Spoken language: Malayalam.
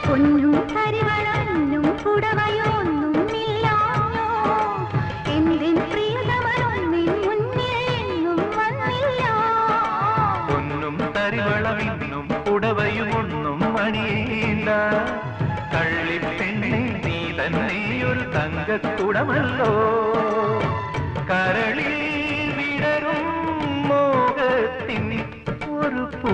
പൊന്നും കരിവളന്നും പുടവയൊന്നും ഇല്ലാഞ്ഞോ എന്തിൻ പ്രിയതമനൊന്നിൻ മുന്നിൽ വന്നില്ല പൊന്നും കരിവളമിന്നും പുടവയുമൊന്നും അണിയേണ്ട കള്ളിപ്പെണ്ണെ നീ തന്നെ ഒരു തങ്കക്കുടമല്ലോ കരളിൽ വിടരും മോഹത്തിൻ ഒരു പൂ